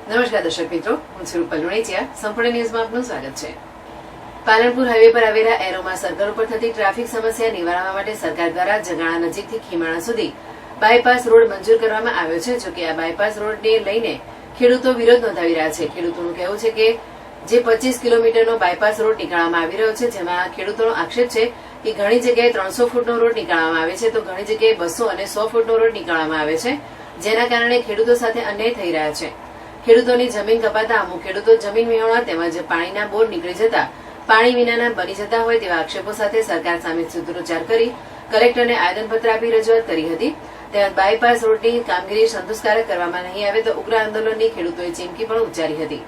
નમસ્કાર દર્શક મિત્રો, હું છું રૂપલ લુણેચિયા. સંપૂર્ણ ન્યૂઝમાં આપનું સ્વાગત છે. પાલનપુર હાઈવે પર આવેલા એરોમા સર્કલ ઉપર થતી ટ્રાફિક સમસ્યા નિવારવા માટે સરકાર દ્વારા જગાણા નજીકથી ખીમાણા સુધી બાયપાસ રોડ મંજૂર કરવામાં આવ્યો છે. જોકે આ બાયપાસ રોડને લઈને ખેડૂતો વિરોધ નોંધાવી રહ્યા છે. ખેડૂતોનું કહેવું છે કે જે 25 કિલોમીટરનો બાયપાસ રોડ નીકાળવામાં આવી રહ્યો છે, જેમાં ખેડૂતોનો આક્ષેપ છે કે ઘણી જગ્યાએ 300 ફૂટનો રોડ નીકાળવામાં આવે છે, તો ઘણી જગ્યાએ 200 અને 100 ફૂટનો રોડ નીકાળવામાં આવે છે, જેના કારણે ખેડૂતો સાથે અન્યાય થઈ રહ્યા છે. ખેડૂતોની જમીન કપાતા અમુક ખેડૂતો જમીન વિહોણા તેમજ પાણીના બોર નીકળી જતા પાણી વિનાના બની જતા હોય તેવા આક્ષેપો સાથે સરકાર સામે સૂત્રોચ્ચાર કરી કલેક્ટરને આવેદનપત્ર આપી રજૂઆત કરી હતી. તેમજ બાયપાસ રોડની કામગીરી સંતોષકારક કરવામાં નહીં આવે તો ઉગ્ર આંદોલનની ખેડૂતોએ ચીમકી પણ ઉચ્ચારી હતી.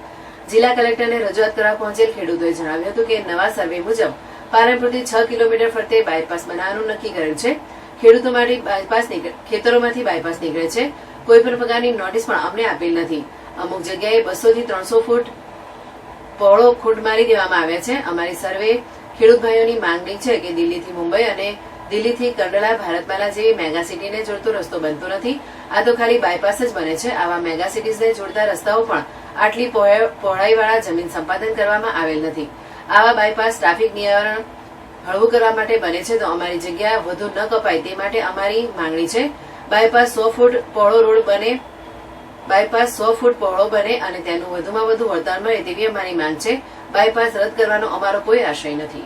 જિલ્લા કલેક્ટરને રજૂઆત કરવા પહોંચેલ ખેડૂતોએ જણાવ્યું હતું કે નવા સર્વે મુજબ પાલનપુરથી 6 કિલોમીટર ફરતે બાયપાસ બનાવવાનું નક્કી કરેલ છે. ખેડૂતો માટે ખેતરોમાંથી બાયપાસ નીકળે છે. કોઈપણ પ્રકારની નોટિસ પણ અમને આપેલ નથી. અમુક જગ્યાએ 200 થી 300 ફૂટ પહોળો ખૂટ મારી દેવામાં આવ્યા છે. અમારી સર્વે ખેડૂત ભાઈઓની માંગણી છે કે દિલ્હીથી મુંબઈ અને દિલ્હીથી કંડલા ભારતમાલા જેવી મેગા સિટીને જોડતો રસ્તો બનતો નથી. આ તો ખાલી બાયપાસ જ બને છે. આવા મેગા સિટીઝને જોડતા રસ્તાઓ પણ આટલી પહોળાઈવાળા જમીન સંપાદન કરવામાં આવેલ નથી. આવા બાયપાસ ટ્રાફિક નિવારણ હળવું કરવા માટે બને છે, તો અમારી જગ્યા વધુ ન કપાય તે માટે અમારી માંગણી છે. બાયપાસ 100 ફૂટ પહોળો રોડ બને, બાયપાસ 100 ફૂટ પહોળો બને અને તેનું વધુમાં વધુ વળતર મળે તેવી અમારી માંગ છે. બાયપાસ રદ કરવાનો અમારો કોઈ આશય નથી.